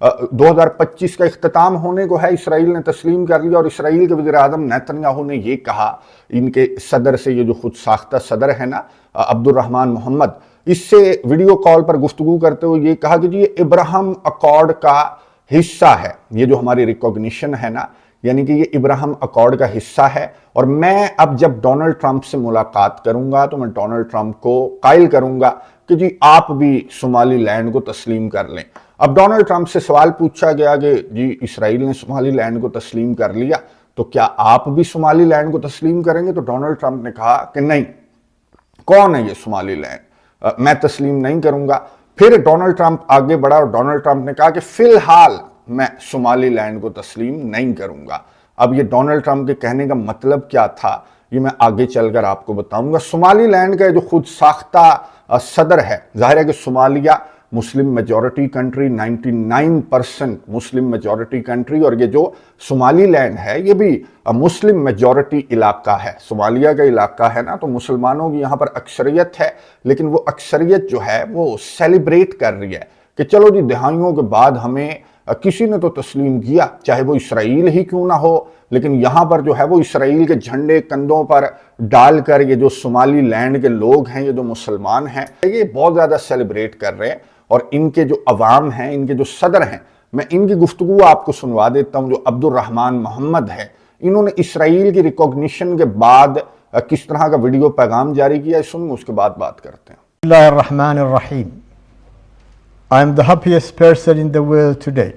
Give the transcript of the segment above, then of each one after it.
2025 کا اختتام ہونے کو ہے، اسرائیل نے تسلیم کر لیا، اور اسرائیل کے وزیر اعظم نیتنیاہو نے یہ کہا ان کے صدر سے، یہ جو خود ساختہ صدر ہے نا عبد الرحمن محمد، اس سے ویڈیو کال پر گفتگو کرتے ہوئے یہ کہا کہ جی یہ ابراہم اکارڈ کا حصہ ہے، یہ جو ہماری ریکوگنیشن ہے نا، یعنی کہ یہ ابراہم اکارڈ کا حصہ ہے، اور میں اب جب ڈونلڈ ٹرمپ سے ملاقات کروں گا تو میں ڈونلڈ ٹرمپ کو قائل کروں گا کہ جی آپ بھی صومالی لینڈ کو تسلیم کر لیں۔ اب ڈونلڈ ٹرمپ سے سوال پوچھا گیا کہ جی اسرائیل نے صومالی لینڈ کو تسلیم کر لیا تو کیا آپ بھی صومالی لینڈ کو تسلیم کریں گے؟ تو ڈونلڈ ٹرمپ نے کہا کہ نہیں، کون ہے یہ صومالی لینڈ، میں تسلیم نہیں کروں گا۔ پھر ڈونلڈ ٹرمپ آگے بڑھا اور ڈونلڈ ٹرمپ نے کہا کہ فی الحال میں صومالی لینڈ کو تسلیم نہیں کروں گا۔ اب یہ ڈونلڈ ٹرمپ کے کہنے کا مطلب کیا تھا یہ میں آگے چل کر آپ کو بتاؤں گا۔ صومالی لینڈ کا جو خود ساختہ صدر ہے، ظاہر ہے کہ صومالیہ مسلم میجورٹی کنٹری، 99% مسلم میجورٹی کنٹری، اور یہ جو صومالی لینڈ ہے یہ بھی مسلم میجورٹی علاقہ ہے۔ صومالیہ کا علاقہ ہے نا، تو مسلمانوں کی یہاں پر اکثریت ہے، لیکن وہ اکثریت جو ہے وہ سیلیبریٹ کر رہی ہے کہ چلو جی دہائیوں کے بعد ہمیں کسی نے تو تسلیم کیا، چاہے وہ اسرائیل ہی کیوں نہ ہو، لیکن یہاں پر جو ہے وہ اسرائیل کے جھنڈے کندھوں پر ڈال کر یہ جو صومالی لینڈ کے لوگ ہیں، یہ جو مسلمان ہیں، یہ بہت زیادہ سیلیبریٹ کر رہے ہیں۔ اور ان کے جو عوام ہیں، ان کے جو صدر ہیں، میں ان کی گفتگو آپ کو سنوا دیتا ہوں۔ جو عبد الرحمن محمد ہے، انہوں نے اسرائیل کی ریکوگنیشن کے بعد کس طرح کا ویڈیو پیغام جاری کیا ہے، سنیں، اس کے بعد بات کرتے ہیں۔ بسم اللہ الرحمن الرحیم. I am the happiest person in the world today.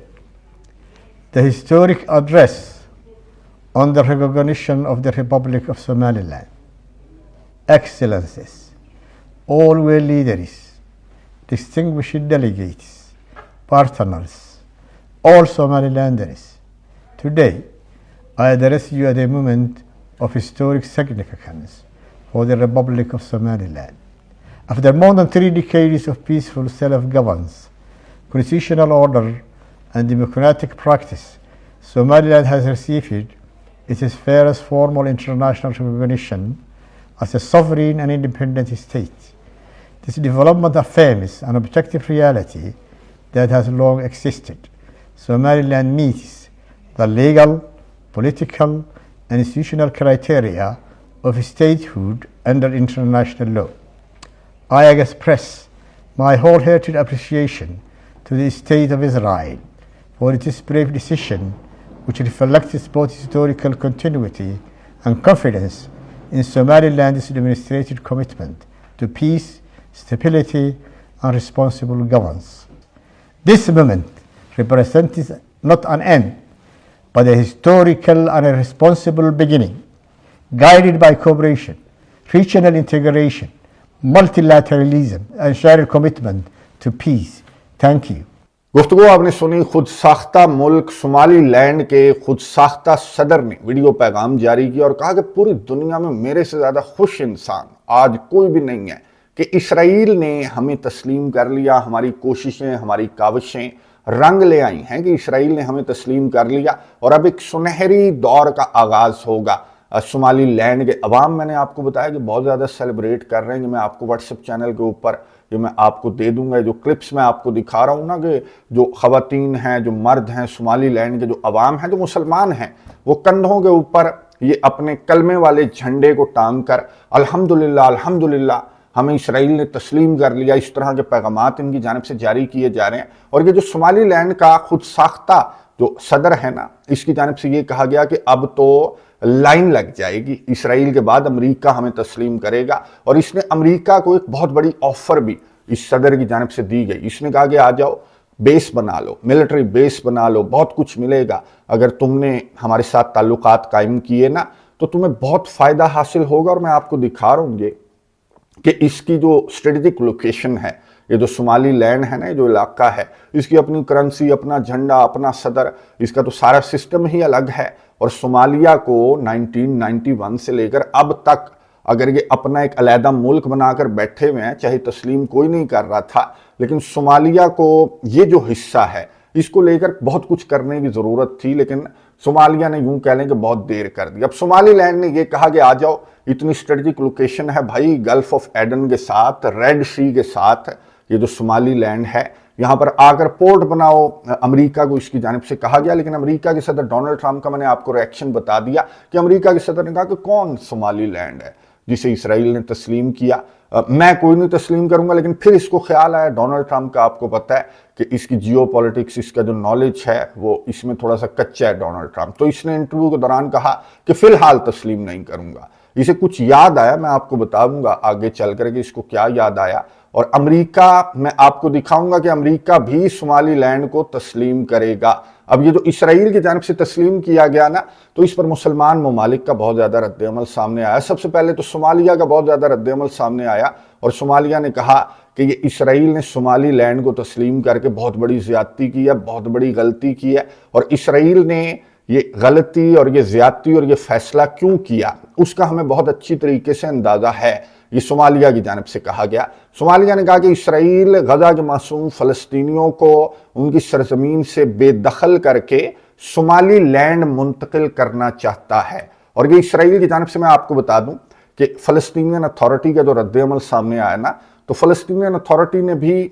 The historic address on the recognition of the Republic of Somaliland. Excellencies, all world leaders, distinguished delegates, partners, all Somalilanders. Today, I address you at a moment of historic significance for the Republic of Somaliland. After more than 3 decades of peaceful self-governance, constitutional order, and democratic practice, Somaliland has received its first formal international recognition as a sovereign and independent state. This development affirms an objective reality that has long existed. Somaliland meets the legal, political, and institutional criteria of statehood under international law. I express my wholehearted appreciation to the State of Israel for its brave decision, which reflects both historical continuity and confidence in Somaliland's demonstrated commitment to peace, stability, and responsible governance. This moment represents not an end, but a historical and a responsible beginning, guided by cooperation, regional integration, multilateralism, and shared commitment to peace. Thank you. گفتگو آپ نے سنی، خود ساختہ ملک صومالی land کے خود ساختہ صدر نے ویڈیو پیغام جاری کیا اور کہا کہ پوری دنیا میں میرے سے زیادہ خوش انسان آج کوئی بھی نہیں ہے کہ اسرائیل نے ہمیں تسلیم کر لیا، ہماری کوششیں، ہماری کاوشیں رنگ لے آئی ہیں کہ اسرائیل نے ہمیں تسلیم کر لیا، اور اب ایک سنہری دور کا آغاز ہوگا۔ صومالی لینڈ کے عوام، میں نے آپ کو بتایا کہ بہت زیادہ سیلیبریٹ کر رہے ہیں، کہ میں آپ کو واٹس ایپ چینل کے اوپر یہ میں آپ کو دے دوں گا، جو کلپس میں آپ کو دکھا رہا ہوں نا، کہ جو خواتین ہیں، جو مرد ہیں، صومالی لینڈ کے جو عوام ہیں، جو مسلمان ہیں، وہ کندھوں کے اوپر یہ اپنے کلمے والے جھنڈے کو ٹانگ کر الحمدللہ الحمدللہ ہمیں اسرائیل نے تسلیم کر لیا، اس طرح کے پیغامات ان کی جانب سے جاری کیے جا رہے ہیں۔ اور یہ جو صومالی لینڈ کا خود ساختہ جو صدر ہے نا، اس کی جانب سے یہ کہا گیا کہ اب تو لائن لگ جائے گی، اسرائیل کے بعد امریکہ ہمیں تسلیم کرے گا، اور اس نے امریکہ کو ایک بہت بڑی آفر بھی اس صدر کی جانب سے دی گئی۔ اس نے کہا کہ آ جاؤ، بیس بنا لو، ملٹری بیس بنا لو، بہت کچھ ملے گا، اگر تم نے ہمارے ساتھ تعلقات قائم کیے نا تو تمہیں بہت فائدہ حاصل ہوگا۔ اور میں آپ کو دکھا رہا ہوں یہ کہ اس کی جو اسٹریٹجک لوکیشن ہے، یہ جو صومالی لینڈ ہے نا، یہ جو علاقہ ہے، اس کی اپنی کرنسی، اپنا جھنڈا، اپنا صدر، اس کا تو سارا سسٹم ہی الگ ہے۔ اور صومالیہ کو 1991 سے لے کر اب تک اگر یہ اپنا ایک علیحدہ ملک بنا کر بیٹھے ہوئے ہیں، چاہے تسلیم کوئی نہیں کر رہا تھا، لیکن صومالیہ کو یہ جو حصہ ہے اس کو لے کر بہت کچھ کرنے کی ضرورت تھی، لیکن صومالیہ نے یوں کہہ لیں کہ بہت دیر کر دی۔ اب صومالی لینڈ نے یہ کہا کہ آ جاؤ، اتنی اسٹریٹجک لوکیشن ہے بھائی، گلف آف ایڈن کے ساتھ، ریڈ سی کے ساتھ، یہ جو صومالی لینڈ ہے یہاں پر آ کر پورٹ بناؤ، امریکہ کو اس کی جانب سے کہا گیا، لیکن امریکہ کے صدر ڈونلڈ ٹرمپ کا میں نے آپ کو ریئیکشن بتا دیا کہ امریکہ کے صدر نے کہا کہ کون صومالی لینڈ ہے جسے اسرائیل نے تسلیم کیا، میں کوئی نہیں تسلیم کروں گا۔ لیکن پھر اس کو خیال آیا، ڈونلڈ ٹرمپ کا آپ کو پتہ ہے کہ اس کی جیو پولیٹکس، اس کا جو نالج ہے وہ اس میں تھوڑا سا کچا ہے ڈونلڈ ٹرمپ، تو اس نے انٹرویو کے دوران کہا کہ فی الحال تسلیم نہیں کروں گا۔ اسے کچھ یاد آیا، میں آپ کو بتاؤں گا آگے چل کر کہ اس کو کیا یاد آیا، اور امریکہ میں آپ کو دکھاؤں گا کہ امریکہ بھی صومالی لینڈ کو تسلیم کرے گا۔ اب یہ جو اسرائیل کی جانب سے تسلیم کیا گیا نا، تو اس پر مسلمان ممالک کا بہت زیادہ رد عمل سامنے آیا۔ سب سے پہلے تو صومالیہ کا بہت زیادہ رد عمل سامنے آیا، اور صومالیہ نے کہا کہ یہ اسرائیل نے صومالی لینڈ کو تسلیم کر کے بہت بڑی زیادتی کی ہے، بہت بڑی غلطی کی ہے، اور اسرائیل نے یہ غلطی اور یہ زیادتی اور یہ فیصلہ کیوں کیا اس کا ہمیں بہت اچھی طریقے سے اندازہ ہے۔ یہ صومالیہ کی جانب سے کہا گیا۔ صومالیہ نے کہا کہ اسرائیل غزہ کے معصوم فلسطینیوں کو ان کی سرزمین سے بے دخل کر کے صومالی لینڈ منتقل کرنا چاہتا ہے، اور یہ اسرائیل کی جانب سے میں آپ کو بتا دوں کہ فلسطینین اتھارٹی کا جو رد عمل سامنے آیا نا، تو فلسطینین اتھارٹی نے بھی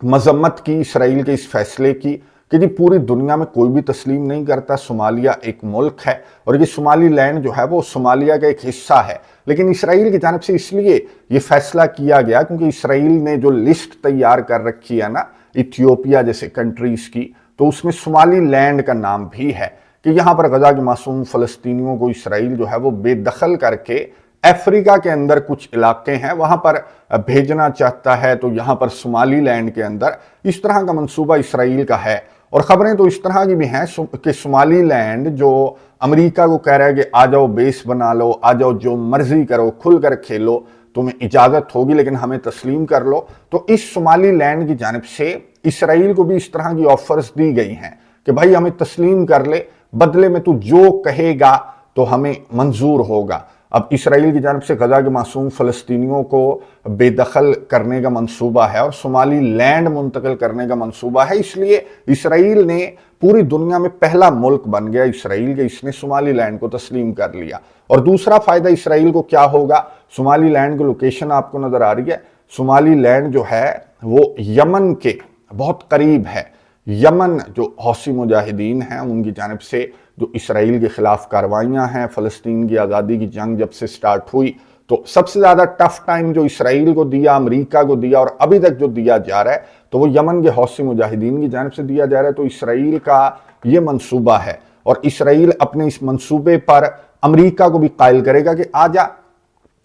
مذمت کی اسرائیل کے اس فیصلے کی کہ جی پوری دنیا میں کوئی بھی تسلیم نہیں کرتا، صومالیہ ایک ملک ہے اور یہ صومالی لینڈ جو ہے وہ صومالیہ کا ایک حصہ ہے۔ لیکن اسرائیل کی جانب سے اس لیے یہ فیصلہ کیا گیا کیونکہ اسرائیل نے جو لسٹ تیار کر رکھی ہے نا ایتھیوپیا جیسے کنٹریز کی، تو اس میں صومالی لینڈ کا نام بھی ہے کہ یہاں پر غزہ کے معصوم فلسطینیوں کو اسرائیل جو ہے وہ بے دخل کر کے افریقہ کے اندر کچھ علاقے ہیں وہاں پر بھیجنا چاہتا ہے، تو یہاں پر صومالی لینڈ کے اندر اس طرح کا منصوبہ اسرائیل کا ہے۔ اور خبریں تو اس طرح کی بھی ہیں کہ صومالی لینڈ جو امریکہ کو کہہ رہا ہے کہ آ جاؤ بیس بنا لو، آ جاؤ جو مرضی کرو، کھل کر کھیلو، تمہیں اجازت ہوگی لیکن ہمیں تسلیم کر لو، تو اس صومالی لینڈ کی جانب سے اسرائیل کو بھی اس طرح کی آفرز دی گئی ہیں کہ بھائی ہمیں تسلیم کر لے، بدلے میں تو جو کہے گا تو ہمیں منظور ہوگا۔ اب اسرائیل کی جانب سے غزہ کے معصوم فلسطینیوں کو بے دخل کرنے کا منصوبہ ہے اور صومالی لینڈ منتقل کرنے کا منصوبہ ہے، اس لیے اسرائیل نے پوری دنیا میں پہلا ملک بن گیا اسرائیل کے، اس نے صومالی لینڈ کو تسلیم کر لیا۔ اور دوسرا فائدہ اسرائیل کو کیا ہوگا، صومالی لینڈ کی لوکیشن آپ کو نظر آ رہی ہے، صومالی لینڈ جو ہے وہ یمن کے بہت قریب ہے۔ یمن جو حوثی مجاہدین ہیں ان کی جانب سے جو اسرائیل کے خلاف کاروائیاں ہیں، فلسطین کی آزادی کی جنگ جب سے سٹارٹ ہوئی، تو سب سے زیادہ ٹف ٹائم جو اسرائیل کو دیا، امریکہ کو دیا اور ابھی تک جو دیا جا رہا ہے تو وہ یمن کے حوثی مجاہدین کی جانب سے دیا جا رہا ہے۔ تو اسرائیل کا یہ منصوبہ ہے اور اسرائیل اپنے اس منصوبے پر امریکہ کو بھی قائل کرے گا کہ آجا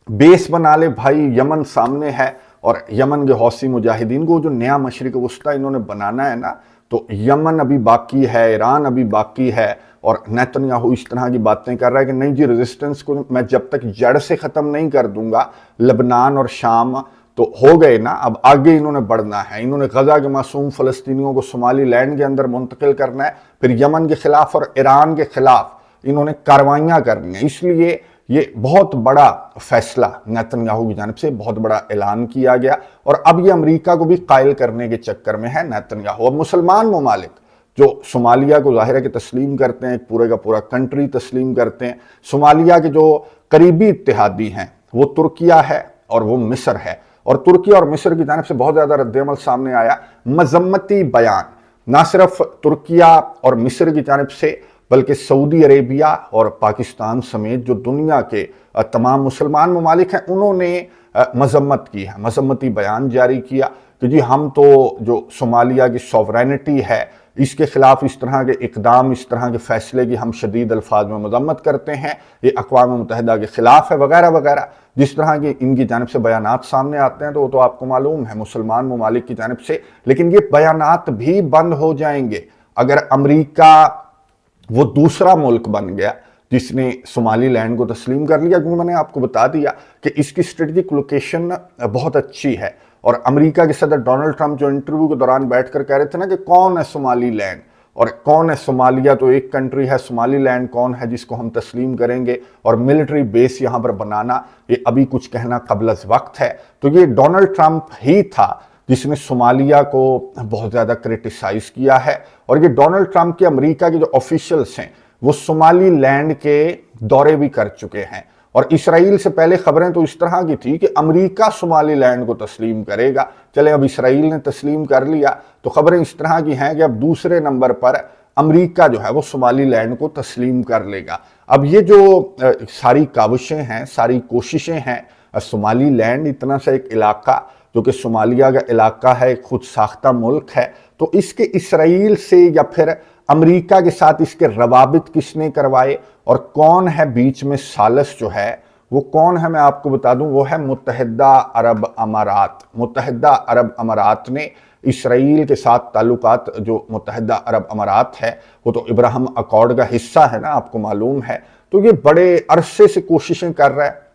بیس بنا لے بھائی، یمن سامنے ہے، اور یمن کے حوثی مجاہدین کو جو نیا مشرق وسطی انہوں نے بنانا ہے نا، تو یمن ابھی باقی ہے، ایران ابھی باقی ہے، اور نیتنیاہو اس طرح کی باتیں کر رہا ہے کہ نہیں جی ریزسٹنس کو میں جب تک جڑ سے ختم نہیں کر دوں گا، لبنان اور شام تو ہو گئے نا، اب آگے انہوں نے بڑھنا ہے، انہوں نے غزہ کے معصوم فلسطینیوں کو صومالی لینڈ کے اندر منتقل کرنا ہے، پھر یمن کے خلاف اور ایران کے خلاف انہوں نے کاروائیاں کرنی ہیں۔ اس لیے یہ بہت بڑا فیصلہ نیتنیاہو کی جانب سے بہت بڑا اعلان کیا گیا، اور اب یہ امریکہ کو بھی قائل کرنے کے چکر میں ہے نیتنیاہو۔ اب مسلمان ممالک جو صومالیہ کو ظاہر ہے کہ تسلیم کرتے ہیں، ایک پورے کا پورا کنٹری تسلیم کرتے ہیں، صومالیہ کے جو قریبی اتحادی ہیں وہ ترکیہ ہے اور وہ مصر ہے، اور ترکیہ اور مصر کی جانب سے بہت زیادہ رد عمل سامنے آیا، مذمتی بیان، نہ صرف ترکیہ اور مصر کی جانب سے بلکہ سعودی عربیہ اور پاکستان سمیت جو دنیا کے تمام مسلمان ممالک ہیں انہوں نے مذمت کی ہے، مذمتی بیان جاری کیا کہ جی ہم تو جو صومالیہ کی سوورینٹی ہے اس کے خلاف اس طرح کے اقدام، اس طرح کے فیصلے کی ہم شدید الفاظ میں مذمت کرتے ہیں، یہ اقوام متحدہ کے خلاف ہے وغیرہ وغیرہ۔ جس طرح کے ان کی جانب سے بیانات سامنے آتے ہیں تو وہ تو آپ کو معلوم ہے مسلمان ممالک کی جانب سے، لیکن یہ بیانات بھی بند ہو جائیں گے اگر امریکہ وہ دوسرا ملک بن گیا جس نے صومالی لینڈ کو تسلیم کر لیا، کیونکہ میں نے آپ کو بتا دیا کہ اس کی اسٹریٹجک لوکیشن بہت اچھی ہے، اور امریکہ کے صدر ڈونلڈ ٹرمپ جو انٹرویو کے دوران بیٹھ کر کہہ رہے تھے نا کہ کون ہے صومالی لینڈ اور کون ہے صومالیہ، تو ایک کنٹری ہے، صومالی لینڈ کون ہے جس کو ہم تسلیم کریں گے اور ملٹری بیس یہاں پر بنانا، یہ ابھی کچھ کہنا قبل از وقت ہے۔ تو یہ ڈونلڈ ٹرمپ ہی تھا جس نے صومالیہ کو بہت زیادہ کرٹیسائز کیا ہے، اور یہ ڈونلڈ ٹرمپ کے امریکہ کے جو آفیشلز ہیں وہ صومالی لینڈ کے دورے بھی کر چکے ہیں، اور اسرائیل سے پہلے خبریں تو اس طرح کی تھی کہ امریکہ صومالی لینڈ کو تسلیم کرے گا. چلے اب اسرائیل نے تسلیم کر لیا تو خبریں اس طرح کی ہیں کہ اب دوسرے نمبر پر امریکہ جو ہے وہ صومالی لینڈ کو تسلیم کر لے گا. اب یہ جو ساری کاوشیں ہیں، ساری کوششیں ہیں، صومالی لینڈ اتنا سا ایک علاقہ جو کہ صومالیہ کا علاقہ ہے، ایک خود ساختہ ملک ہے، تو اس کے اسرائیل سے یا پھر امریکہ کے ساتھ اس کے روابط کس نے کروائے اور کون ہے بیچ میں ثالث جو ہے وہ کون ہے، میں آپ کو بتا دوں، وہ ہے متحدہ عرب امارات. متحدہ عرب امارات نے اسرائیل کے ساتھ تعلقات، جو متحدہ عرب امارات ہے وہ تو ابراہیم اکارڈ کا حصہ ہے نا، آپ کو معلوم ہے. تو یہ بڑے عرصے سے کوششیں کر رہا ہے،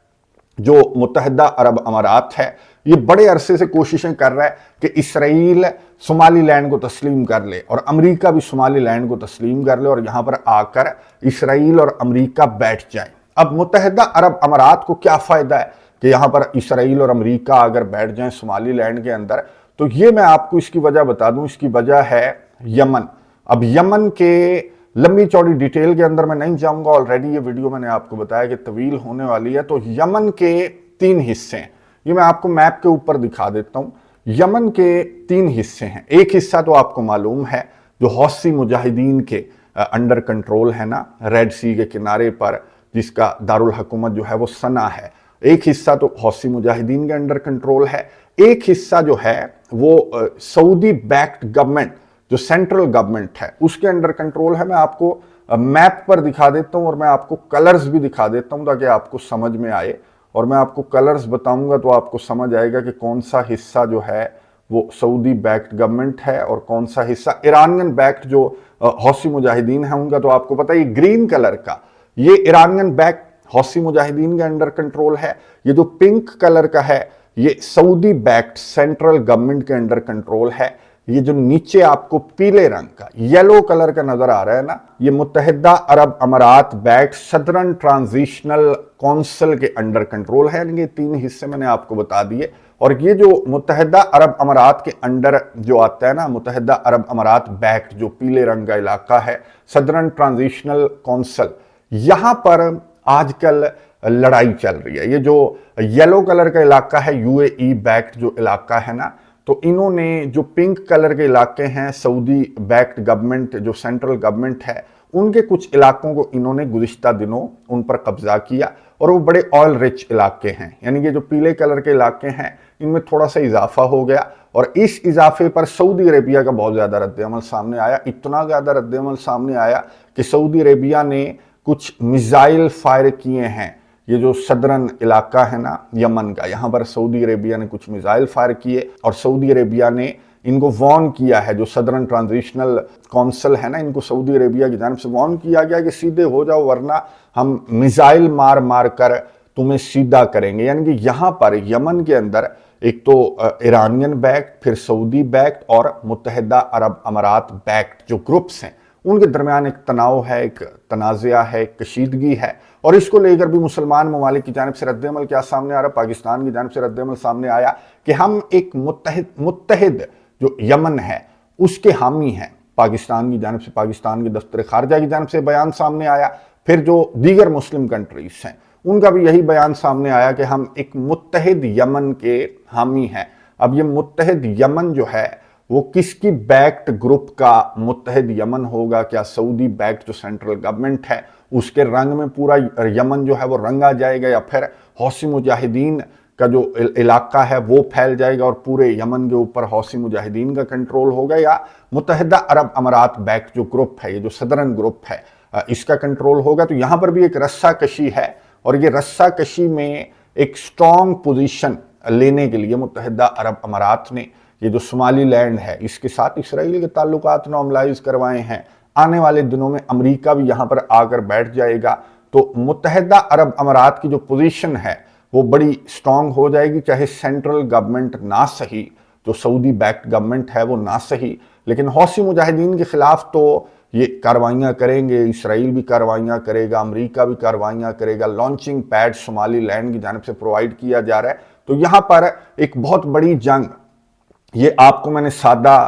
جو متحدہ عرب امارات ہے یہ بڑے عرصے سے کوششیں کر رہا ہے کہ اسرائیل صومالی لینڈ کو تسلیم کر لے اور امریکہ بھی صومالی لینڈ کو تسلیم کر لے اور یہاں پر آ کر اسرائیل اور امریکہ بیٹھ جائیں. اب متحدہ عرب امارات کو کیا فائدہ ہے کہ یہاں پر اسرائیل اور امریکہ اگر بیٹھ جائیں صومالی لینڈ کے اندر؟ تو یہ میں آپ کو اس کی وجہ بتا دوں. اس کی وجہ ہے یمن. اب یمن کے لمبی چوڑی ڈیٹیل کے اندر میں نہیں جاؤں گا، آلریڈی یہ ویڈیو میں نے آپ کو بتایا کہ طویل ہونے والی ہے. تو یمن کے 3 حصے ہیں، یہ میں آپ کو میپ کے اوپر دکھا دیتا ہوں. یمن کے 3 حصے ہیں. ایک حصہ تو آپ کو معلوم ہے جو حوثی مجاہدین کے انڈر کنٹرول ہے نا، ریڈ سی کے کنارے پر، جس کا دارالحکومت جو ہے وہ صنعا ہے. ایک حصہ تو حوثی مجاہدین کے انڈر کنٹرول ہے. ایک حصہ جو ہے وہ سعودی بیکڈ گورنمنٹ، جو سینٹرل گورنمنٹ ہے، اس کے انڈر کنٹرول ہے. میں آپ کو میپ پر دکھا دیتا ہوں اور میں آپ کو کلرز بھی دکھا دیتا ہوں تاکہ آپ کو سمجھ میں آئے، اور میں آپ کو کلرز بتاؤں گا تو آپ کو سمجھ آئے گا کہ کون سا حصہ جو ہے وہ سعودی بیکڈ گورنمنٹ ہے اور کون سا حصہ ایرانین بیکڈ جو حوثی مجاہدین ہیں ان کا. تو آپ کو پتہ ہے یہ گرین کلر کا، یہ ایرانین بیکڈ حوثی مجاہدین کے انڈر کنٹرول ہے. یہ جو پنک کلر کا ہے یہ سعودی بیکڈ سینٹرل گورنمنٹ کے انڈر کنٹرول ہے. یہ جو نیچے آپ کو پیلے رنگ کا یلو کلر کا نظر آ رہا ہے نا، یہ متحدہ عرب امارات بیکڈ صدرن ٹرانزیشنل کونسل کے انڈر کنٹرول ہے. یعنی یہ 3 حصے میں نے آپ کو بتا دیے. اور یہ جو متحدہ عرب امارات کے انڈر جو آتا ہے نا، متحدہ عرب امارات بیکڈ جو پیلے رنگ کا علاقہ ہے، صدرن ٹرانزیشنل کونسل، یہاں پر آج کل لڑائی چل رہی ہے. یہ جو یلو کلر کا علاقہ ہے UAE بیکڈ جو علاقہ ہے نا، تو انہوں نے جو پنک کلر کے علاقے ہیں سعودی بیکڈ گورنمنٹ جو سینٹرل گورنمنٹ ہے، ان کے کچھ علاقوں کو انہوں نے گزشتہ دنوں ان پر قبضہ کیا اور وہ بڑے آئل رچ علاقے ہیں. یعنی کہ جو پیلے کلر کے علاقے ہیں ان میں تھوڑا سا اضافہ ہو گیا اور اس اضافے پر سعودی عربیہ کا بہت زیادہ رد عمل سامنے آیا. اتنا زیادہ رد عمل سامنے آیا کہ سعودی عربیہ نے کچھ میزائل فائر کیے ہیں. یہ جو صدرن علاقہ ہے نا یمن کا، یہاں پر سعودی عربیہ نے کچھ میزائل فائر کیے اور سعودی عربیہ نے ان کو وارن کیا ہے. جو صدرن ٹرانزیشنل کونسل ہے نا، ان کو سعودی عربیہ کی جانب سے وارن کیا گیا کہ سیدھے ہو جاؤ ورنہ ہم میزائل مار مار کر تمہیں سیدھا کریں گے. یعنی کہ یہاں پر یمن کے اندر ایک تو ایرانین بیکڈ، پھر سعودی بیکڈ اور متحدہ عرب امارات بیکڈ جو گروپس ہیں ان کے درمیان ایک تناؤ ہے، ایک تنازعہ ہے، ایک کشیدگی ہے. اور اس کو لے کر بھی مسلمان ممالک کی جانب سے رد عمل کیا سامنے آ رہا ہے؟ پاکستان کی جانب سے رد عمل سامنے آیا کہ ہم ایک متحد جو یمن ہے اس کے حامی ہیں. پاکستان کی جانب سے، پاکستان کے دفتر خارجہ کی جانب سے بیان سامنے آیا. پھر جو دیگر مسلم کنٹریز ہیں ان کا بھی یہی بیان سامنے آیا کہ ہم ایک متحد یمن کے حامی ہیں. اب یہ متحد یمن جو ہے وہ کس کی بیکڈ گروپ کا متحد یمن ہوگا؟ کیا سعودی بیکڈ جو سینٹرل گورنمنٹ ہے اس کے رنگ میں پورا یمن جو ہے وہ رنگا جائے گا، یا پھر حوثی مجاہدین کا جو علاقہ ہے وہ پھیل جائے گا اور پورے یمن کے اوپر حوثی مجاہدین کا کنٹرول ہوگا، یا متحدہ عرب امارات بیکڈ جو گروپ ہے، یہ جو صدرن گروپ ہے، اس کا کنٹرول ہوگا؟ تو یہاں پر بھی ایک رسہ کشی ہے اور یہ رسہ کشی میں ایک سٹرونگ پوزیشن لینے کے لیے متحدہ عرب امارات نے یہ جو صومالی لینڈ ہے اس کے ساتھ اسرائیل کے تعلقات نارملائز کروائے ہیں. آنے والے دنوں میں امریکہ بھی یہاں پر آ کر بیٹھ جائے گا تو متحدہ عرب امارات کی جو پوزیشن ہے وہ بڑی سٹرونگ ہو جائے گی. چاہے سینٹرل گورنمنٹ نہ صحیح، جو سعودی بیکڈ گورنمنٹ ہے وہ نہ صحیح، لیکن حوثی مجاہدین کے خلاف تو یہ کاروائیاں کریں گے. اسرائیل بھی کاروائیاں کرے گا، امریکہ بھی کاروائیاں کرے گا. لانچنگ پیڈ صومالی لینڈ کی جانب سے پرووائڈ کیا جا رہا ہے. تو یہاں پر ایک بہت بڑی جنگ، یہ آپ کو میں نے سادہ